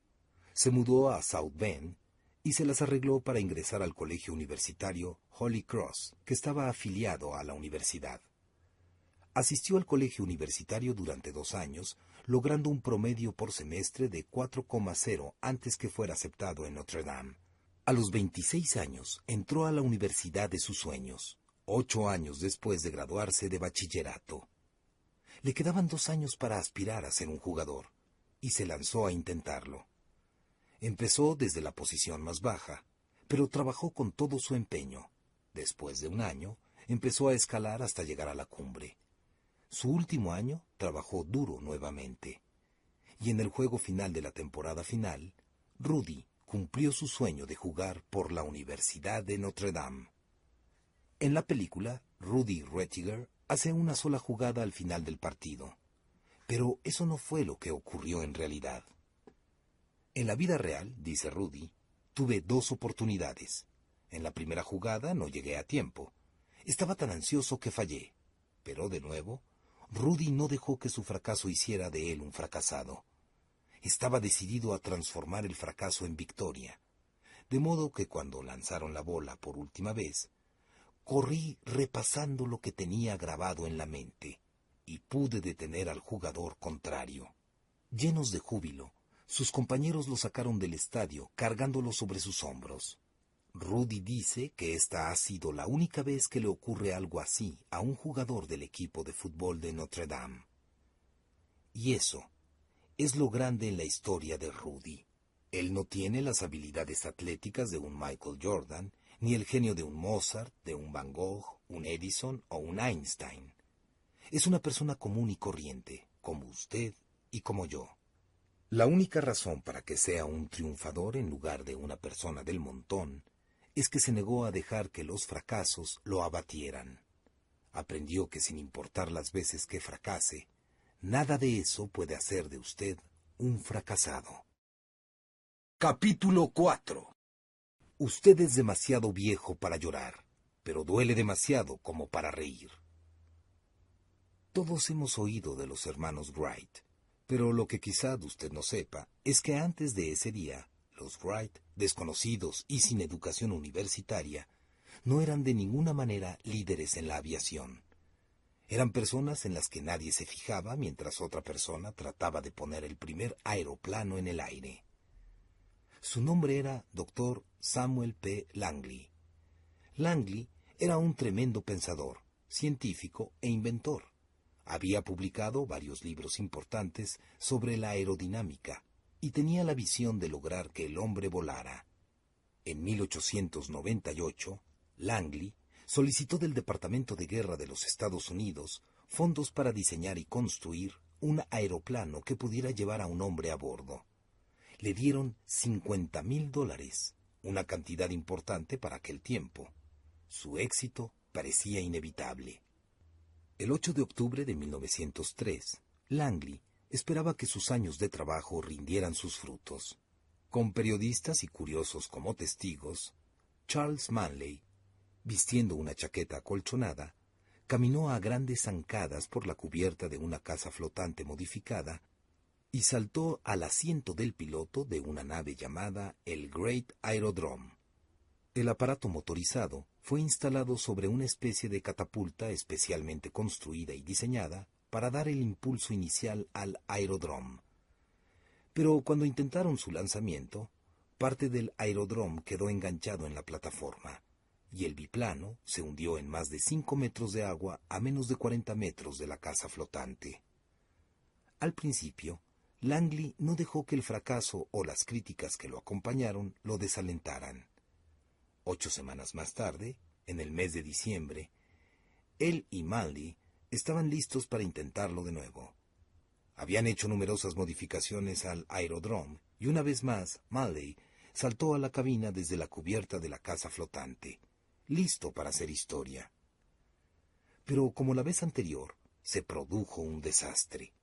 Se mudó a South Bend y se las arregló para ingresar al colegio universitario Holy Cross, que estaba afiliado a la universidad. Asistió al colegio universitario durante 2 años, logrando un promedio por semestre de 4,0 antes que fuera aceptado en Notre Dame. A los 26 años entró a la universidad de sus sueños, 8 años después de graduarse de bachillerato. Le quedaban 2 años para aspirar a ser un jugador, y se lanzó a intentarlo. Empezó desde la posición más baja, pero trabajó con todo su empeño. Después de 1 año, empezó a escalar hasta llegar a la cumbre. Su último año trabajó duro nuevamente. Y en el juego final de la temporada final, Rudy cumplió su sueño de jugar por la Universidad de Notre Dame. En la película, Rudy Rettiger hace una sola jugada al final del partido. Pero eso no fue lo que ocurrió en realidad. En la vida real, dice Rudy, tuve 2 oportunidades. En la primera jugada no llegué a tiempo. Estaba tan ansioso que fallé. Pero de nuevo, Rudy no dejó que su fracaso hiciera de él un fracasado. Estaba decidido a transformar el fracaso en victoria. De modo que cuando lanzaron la bola por última vez, corrí repasando lo que tenía grabado en la mente y pude detener al jugador contrario. Llenos de júbilo, sus compañeros lo sacaron del estadio cargándolo sobre sus hombros. Rudy dice que esta ha sido la única vez que le ocurre algo así a un jugador del equipo de fútbol de Notre Dame. Y eso es lo grande en la historia de Rudy. Él no tiene las habilidades atléticas de un Michael Jordan, ni el genio de un Mozart, de un Van Gogh, un Edison o un Einstein. Es una persona común y corriente, como usted y como yo. La única razón para que sea un triunfador en lugar de una persona del montón es que se negó a dejar que los fracasos lo abatieran. Aprendió que sin importar las veces que fracase, nada de eso puede hacer de usted un fracasado. Capítulo 4. Usted es demasiado viejo para llorar, pero duele demasiado como para reír. Todos hemos oído de los hermanos Wright, pero lo que quizá usted no sepa es que antes de ese día, los Wright, desconocidos y sin educación universitaria, no eran de ninguna manera líderes en la aviación. Eran personas en las que nadie se fijaba mientras otra persona trataba de poner el primer aeroplano en el aire. Su nombre era Dr. Samuel P. Langley. Langley era un tremendo pensador, científico e inventor. Había publicado varios libros importantes sobre la aerodinámica y tenía la visión de lograr que el hombre volara. En 1898, Langley solicitó del Departamento de Guerra de los Estados Unidos fondos para diseñar y construir un aeroplano que pudiera llevar a un hombre a bordo. Le dieron $50,000, una cantidad importante para aquel tiempo. Su éxito parecía inevitable. El 8 de octubre de 1903, Langley esperaba que sus años de trabajo rindieran sus frutos. Con periodistas y curiosos como testigos, Charles Manley, vistiendo una chaqueta acolchonada, caminó a grandes zancadas por la cubierta de una casa flotante modificada y saltó al asiento del piloto de una nave llamada el Great Aerodrome. El aparato motorizado fue instalado sobre una especie de catapulta especialmente construida y diseñada para dar el impulso inicial al aeródromo. Pero cuando intentaron su lanzamiento, parte del aeródromo quedó enganchado en la plataforma, y el biplano se hundió en más de 5 metros de agua a menos de 40 metros de la casa flotante. Al principio, Langley no dejó que el fracaso o las críticas que lo acompañaron lo desalentaran. 8 semanas más tarde, en el mes de diciembre, él y Manley estaban listos para intentarlo de nuevo. Habían hecho numerosas modificaciones al aeródromo y una vez más Manley saltó a la cabina desde la cubierta de la casa flotante, listo para hacer historia. Pero como la vez anterior, se produjo un desastre.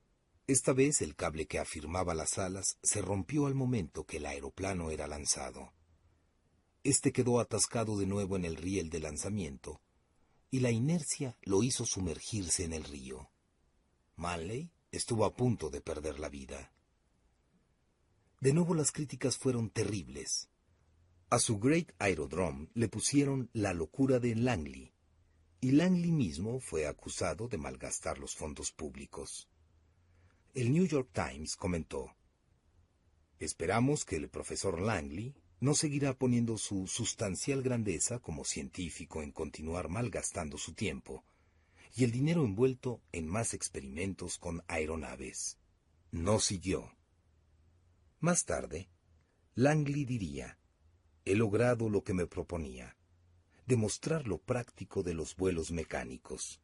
Esta vez el cable que afirmaba las alas se rompió al momento que el aeroplano era lanzado. Este quedó atascado de nuevo en el riel de lanzamiento, y la inercia lo hizo sumergirse en el río. Manley estuvo a punto de perder la vida. De nuevo las críticas fueron terribles. A su Great Aerodrome le pusieron la locura de Langley, y Langley mismo fue acusado de malgastar los fondos públicos. El New York Times comentó: «Esperamos que el profesor Langley no seguirá poniendo su sustancial grandeza como científico en continuar malgastando su tiempo y el dinero envuelto en más experimentos con aeronaves». No siguió. Más tarde, Langley diría: «He logrado lo que me proponía, demostrar lo práctico de los vuelos mecánicos».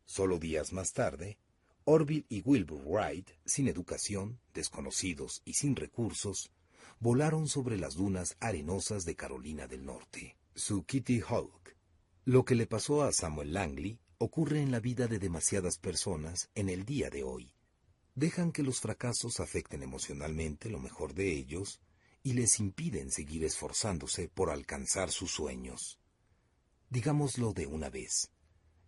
Solo días más tarde, Orville y Wilbur Wright, sin educación, desconocidos y sin recursos, volaron sobre las dunas arenosas de Carolina del Norte. Su Kitty Hawk. Lo que le pasó a Samuel Langley ocurre en la vida de demasiadas personas en el día de hoy. Dejan que los fracasos afecten emocionalmente lo mejor de ellos y les impiden seguir esforzándose por alcanzar sus sueños. Digámoslo de una vez,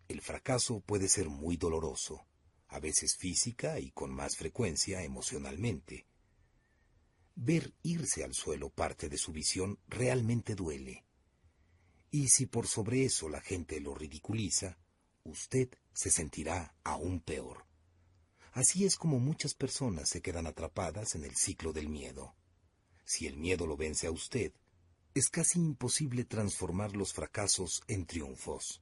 el fracaso puede ser muy doloroso, a veces física y con más frecuencia emocionalmente. Ver irse al suelo parte de su visión realmente duele. Y si por sobre eso la gente lo ridiculiza, usted se sentirá aún peor. Así es como muchas personas se quedan atrapadas en el ciclo del miedo. Si el miedo lo vence a usted, es casi imposible transformar los fracasos en triunfos.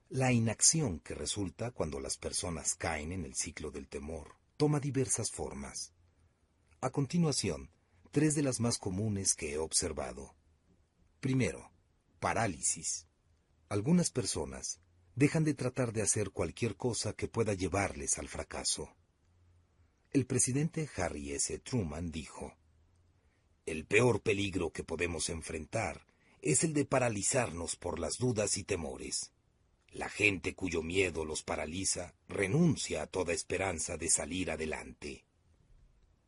La inacción que resulta cuando las personas caen en el ciclo del temor toma diversas formas. A continuación, 3 de las más comunes que he observado. Primero, parálisis. Algunas personas dejan de tratar de hacer cualquier cosa que pueda llevarles al fracaso. El presidente Harry S. Truman dijo: «El peor peligro que podemos enfrentar es el de paralizarnos por las dudas y temores. La gente cuyo miedo los paraliza renuncia a toda esperanza de salir adelante».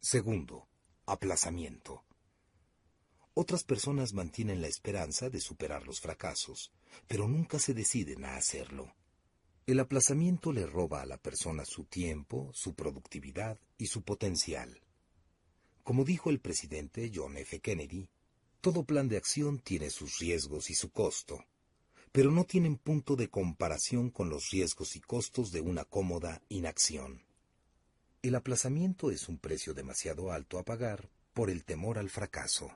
Segundo, aplazamiento. Otras personas mantienen la esperanza de superar los fracasos, pero nunca se deciden a hacerlo. El aplazamiento le roba a la persona su tiempo, su productividad y su potencial. Como dijo el presidente John F. Kennedy, todo plan de acción tiene sus riesgos y su costo, pero no tienen punto de comparación con los riesgos y costos de una cómoda inacción. El aplazamiento es un precio demasiado alto a pagar por el temor al fracaso.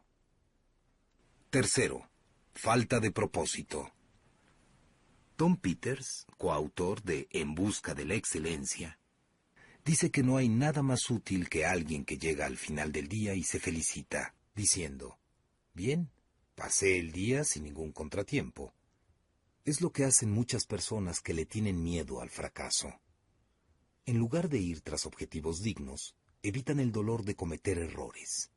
Tercero, falta de propósito. Tom Peters, coautor de En busca de la excelencia, dice que no hay nada más útil que alguien que llega al final del día y se felicita, diciendo: «Bien, pasé el día sin ningún contratiempo». Es lo que hacen muchas personas que le tienen miedo al fracaso. En lugar de ir tras objetivos dignos, evitan el dolor de cometer errores.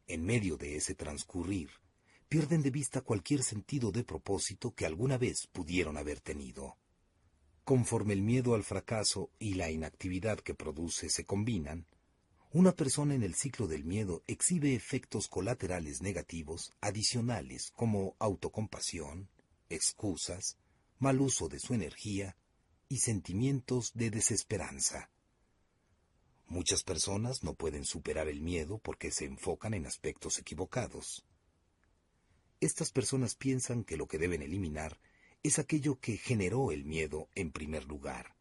En medio de ese transcurrir, pierden de vista cualquier sentido de propósito que alguna vez pudieron haber tenido. Conforme el miedo al fracaso y la inactividad que produce se combinan, una persona en el ciclo del miedo exhibe efectos colaterales negativos adicionales como autocompasión, excusas, mal uso de su energía y sentimientos de desesperanza. Muchas personas no pueden superar el miedo porque se enfocan en aspectos equivocados. Estas personas piensan que lo que deben eliminar es aquello que generó el miedo en primer lugar.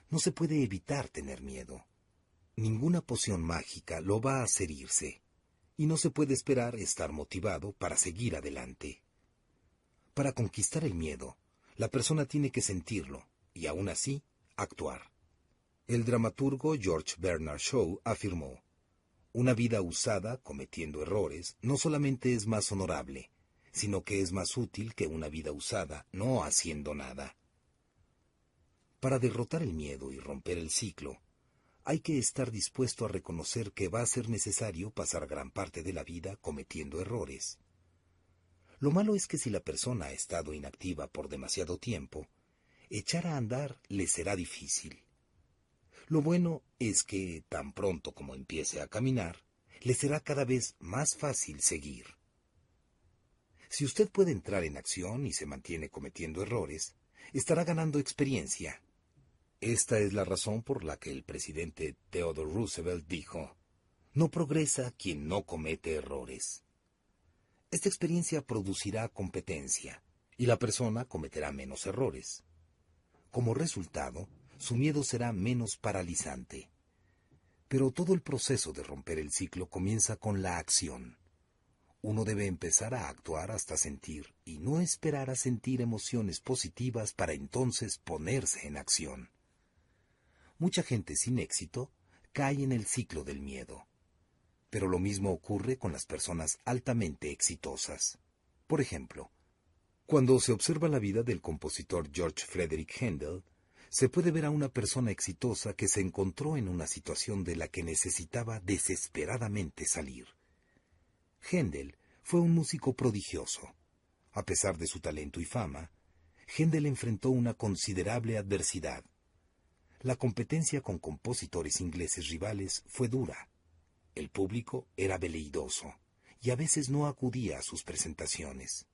No se puede evitar tener miedo. Ninguna poción mágica lo va a hacer irse, y no se puede esperar estar motivado para seguir adelante. Para conquistar el miedo, la persona tiene que sentirlo, y aún así, actuar. El dramaturgo George Bernard Shaw afirmó: «Una vida usada cometiendo errores no solamente es más honorable, sino que es más útil que una vida usada no haciendo nada». Para derrotar el miedo y romper el ciclo, hay que estar dispuesto a reconocer que va a ser necesario pasar gran parte de la vida cometiendo errores. Lo malo es que si la persona ha estado inactiva por demasiado tiempo, echar a andar le será difícil. Lo bueno es que, tan pronto como empiece a caminar, le será cada vez más fácil seguir. Si usted puede entrar en acción y se mantiene cometiendo errores, estará ganando experiencia. Esta es la razón por la que el presidente Theodore Roosevelt dijo: «No progresa quien no comete errores». Esta experiencia producirá competencia, y la persona cometerá menos errores. Como resultado, su miedo será menos paralizante. Pero todo el proceso de romper el ciclo comienza con la acción. Uno debe empezar a actuar hasta sentir, y no esperar a sentir emociones positivas para entonces ponerse en acción. Mucha gente sin éxito cae en el ciclo del miedo. Pero lo mismo ocurre con las personas altamente exitosas. Por ejemplo, cuando se observa la vida del compositor George Frederick Handel, se puede ver a una persona exitosa que se encontró en una situación de la que necesitaba desesperadamente salir. Handel fue un músico prodigioso. A pesar de su talento y fama, Handel enfrentó una considerable adversidad. La competencia con compositores ingleses rivales fue dura. El público era veleidoso y a veces no acudía a sus presentaciones.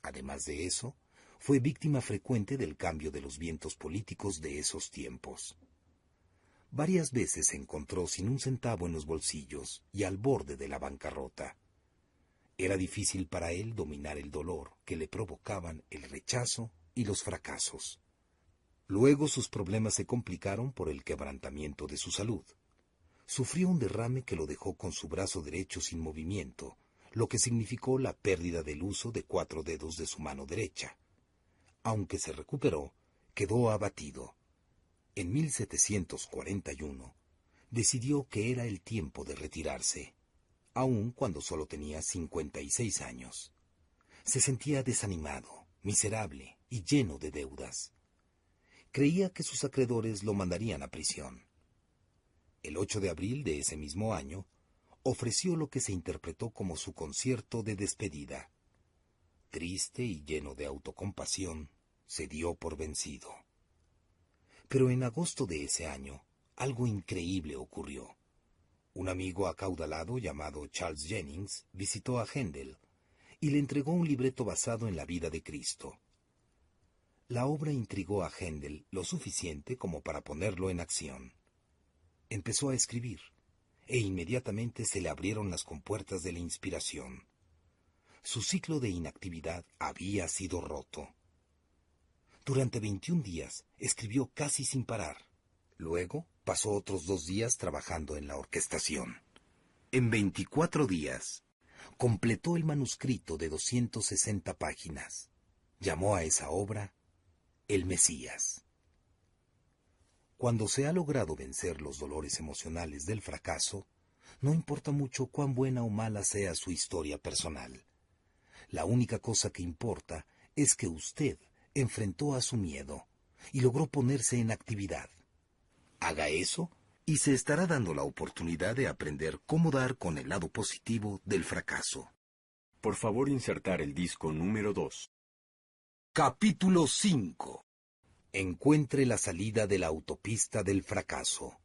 Además de eso, fue víctima frecuente del cambio de los vientos políticos de esos tiempos. Varias veces se encontró sin un centavo en los bolsillos y al borde de la bancarrota. Era difícil para él dominar el dolor que le provocaban el rechazo y los fracasos. Luego sus problemas se complicaron por el quebrantamiento de su salud. Sufrió un derrame que lo dejó con su brazo derecho sin movimiento, lo que significó la pérdida del uso de 4 dedos de su mano derecha. Aunque se recuperó, quedó abatido. En 1741, decidió que era el tiempo de retirarse, aun cuando solo tenía 56 años. Se sentía desanimado, miserable y lleno de deudas. Creía que sus acreedores lo mandarían a prisión. El 8 de abril de ese mismo año, ofreció lo que se interpretó como su concierto de despedida. Triste y lleno de autocompasión, se dio por vencido. Pero en agosto de ese año, algo increíble ocurrió. Un amigo acaudalado llamado Charles Jennings visitó a Handel y le entregó un libreto basado en la vida de Cristo. La obra intrigó a Handel lo suficiente como para ponerlo en acción. Empezó a escribir, e inmediatamente se le abrieron las compuertas de la inspiración. Su ciclo de inactividad había sido roto. Durante 21 días escribió casi sin parar. Luego pasó otros 2 días trabajando en la orquestación. En 24 días completó el manuscrito de 260 páginas. Llamó a esa obra El Mesías. Cuando se ha logrado vencer los dolores emocionales del fracaso, no importa mucho cuán buena o mala sea su historia personal. La única cosa que importa es que usted enfrentó a su miedo y logró ponerse en actividad. Haga eso y se estará dando la oportunidad de aprender cómo dar con el lado positivo del fracaso. Por favor, insertar el disco número 2. Capítulo 5. Encuentre la salida de la autopista del fracaso.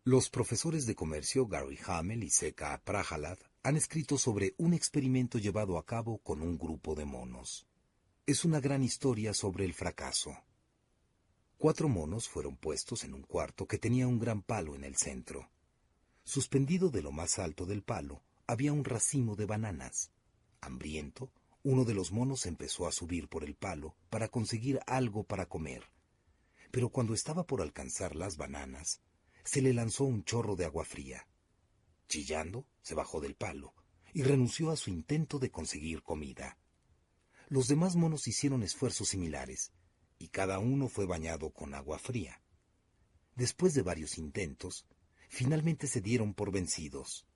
Los profesores de comercio Gary Hamel y Zeka Prahalad han escrito sobre un experimento llevado a cabo con un grupo de monos. Es una gran historia sobre el fracaso. 4 monos fueron puestos en un cuarto que tenía un gran palo en el centro. Suspendido de lo más alto del palo había un racimo de bananas. Hambriento, uno de los monos empezó a subir por el palo para conseguir algo para comer. Pero cuando estaba por alcanzar las bananas, se le lanzó un chorro de agua fría. Chillando, se bajó del palo y renunció a su intento de conseguir comida. Los demás monos hicieron esfuerzos similares, y cada uno fue bañado con agua fría. Después de varios intentos, finalmente se dieron por vencidos.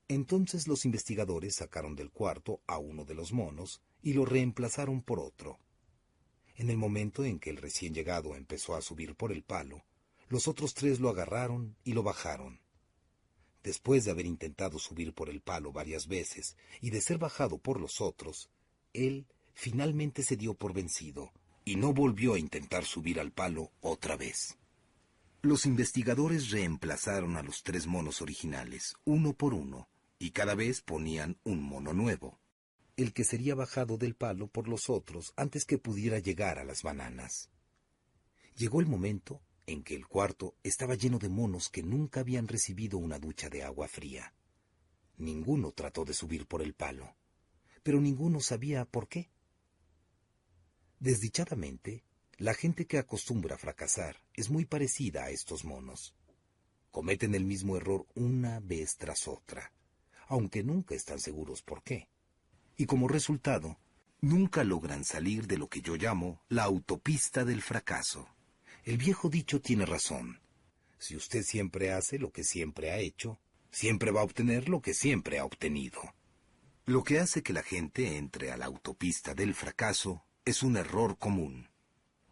Entonces los investigadores sacaron del cuarto a uno de los monos y lo reemplazaron por otro. En el momento en que el recién llegado empezó a subir por el palo, los otros 3 lo agarraron y lo bajaron. Después de haber intentado subir por el palo varias veces y de ser bajado por los otros, él finalmente se dio por vencido y no volvió a intentar subir al palo otra vez. Los investigadores reemplazaron a los 3 monos originales, uno por uno, y cada vez ponían un mono nuevo, el que sería bajado del palo por los otros antes que pudiera llegar a las bananas. Llegó el momento en que el cuarto estaba lleno de monos que nunca habían recibido una ducha de agua fría. Ninguno trató de subir por el palo, pero ninguno sabía por qué. Desdichadamente, la gente que acostumbra a fracasar es muy parecida a estos monos. Cometen el mismo error una vez tras otra, aunque nunca están seguros por qué. Y como resultado, nunca logran salir de lo que yo llamo la autopista del fracaso. El viejo dicho tiene razón. Si usted siempre hace lo que siempre ha hecho, siempre va a obtener lo que siempre ha obtenido. Lo que hace que la gente entre a la autopista del fracaso es un error común,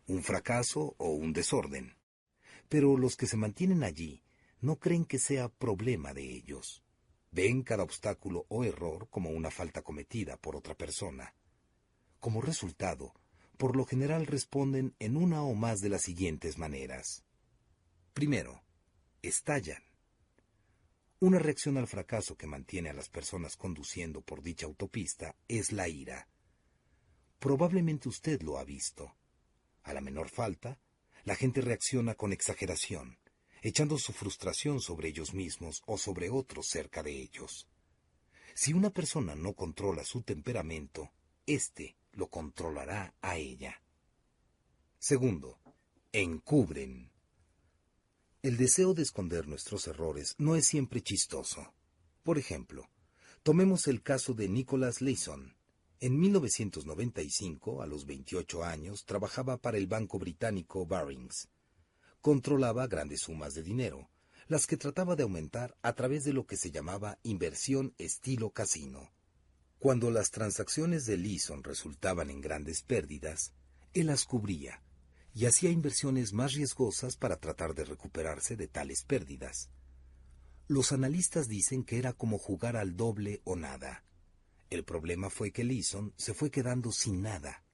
un fracaso o un desorden. Pero los que se mantienen allí no creen que sea problema de ellos. Ven cada obstáculo o error como una falta cometida por otra persona. Como resultado, por lo general responden en una o más de las siguientes maneras. Primero, estallan. Una reacción al fracaso que mantiene a las personas conduciendo por dicha autopista es la ira. Probablemente usted lo ha visto. A la menor falta, la gente reacciona con exageración, echando su frustración sobre ellos mismos o sobre otros cerca de ellos. Si una persona no controla su temperamento, éste lo controlará a ella. Segundo, encubren. El deseo de esconder nuestros errores no es siempre chistoso. Por ejemplo, tomemos el caso de Nicholas Leeson. En 1995, a los 28 años, trabajaba para el banco británico Barings. Controlaba grandes sumas de dinero, las que trataba de aumentar a través de lo que se llamaba inversión estilo casino. Cuando las transacciones de Leeson resultaban en grandes pérdidas, él las cubría y hacía inversiones más riesgosas para tratar de recuperarse de tales pérdidas. Los analistas dicen que era como jugar al doble o nada. El problema fue que Leeson se fue quedando sin nada,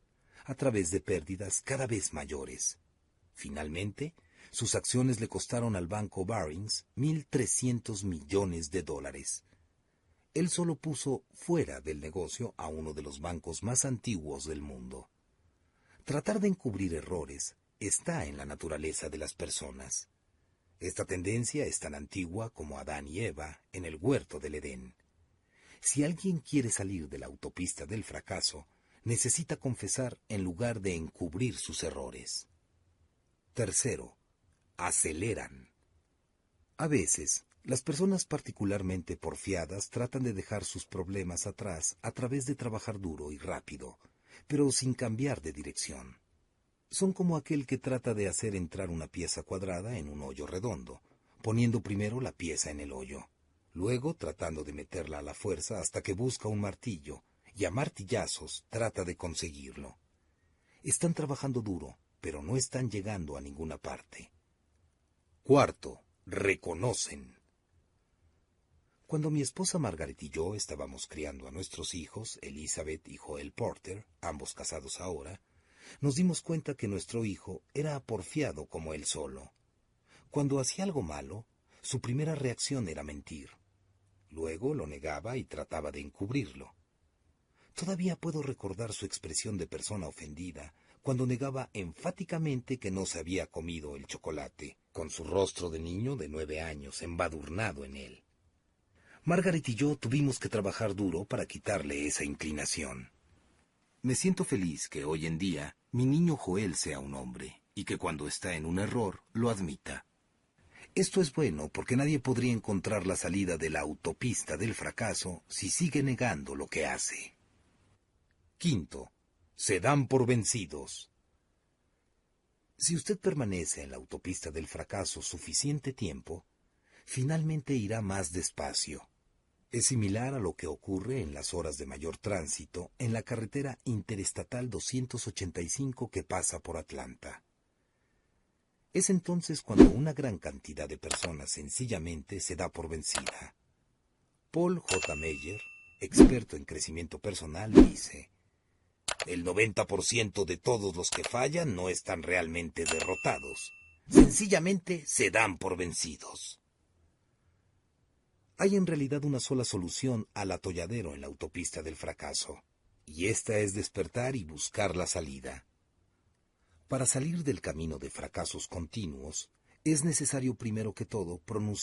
a través de pérdidas cada vez mayores. Finalmente, sus acciones le costaron al banco Barings $1.300 millones. Él solo puso fuera del negocio a uno de los bancos más antiguos del mundo. Tratar de encubrir errores está en la naturaleza de las personas. Esta tendencia es tan antigua como Adán y Eva en el huerto del Edén. Si alguien quiere salir de la autopista del fracaso, necesita confesar en lugar de encubrir sus errores. Tercero, aceleran. A veces, Las personas particularmente porfiadas tratan de dejar sus problemas atrás a través de trabajar duro y rápido, pero sin cambiar de dirección. Son como aquel que trata de hacer entrar una pieza cuadrada en un hoyo redondo, poniendo primero la pieza en el hoyo, luego tratando de meterla a la fuerza hasta que busca un martillo, y a martillazos trata de conseguirlo. Están trabajando duro, pero no están llegando a ninguna parte. Cuarto, reconocen. Cuando mi esposa Margaret y yo estábamos criando a nuestros hijos, Elizabeth y Joel Porter, ambos casados ahora, nos dimos cuenta que nuestro hijo era porfiado como él solo. Cuando hacía algo malo, su primera reacción era mentir. Luego lo negaba y trataba de encubrirlo. Todavía puedo recordar su expresión de persona ofendida cuando negaba enfáticamente que no se había comido el chocolate, con su rostro de niño de 9 años embadurnado en él. Margaret y yo tuvimos que trabajar duro para quitarle esa inclinación. Me siento feliz que hoy en día mi niño Joel sea un hombre y que cuando está en un error lo admita. Esto es bueno porque nadie podría encontrar la salida de la autopista del fracaso si sigue negando lo que hace. Quinto, se dan por vencidos. Si usted permanece en la autopista del fracaso suficiente tiempo, finalmente irá más despacio. Es similar a lo que ocurre en las horas de mayor tránsito en la carretera interestatal 285 que pasa por Atlanta. Es entonces cuando una gran cantidad de personas sencillamente se da por vencida. Paul J. Meyer, experto en crecimiento personal, dice: el 90% de todos los que fallan no están realmente derrotados. Sencillamente se dan por vencidos. Hay en realidad una sola solución al atolladero en la autopista del fracaso, y esta es despertar y buscar la salida. Para salir del camino de fracasos continuos, es necesario primero que todo pronunciar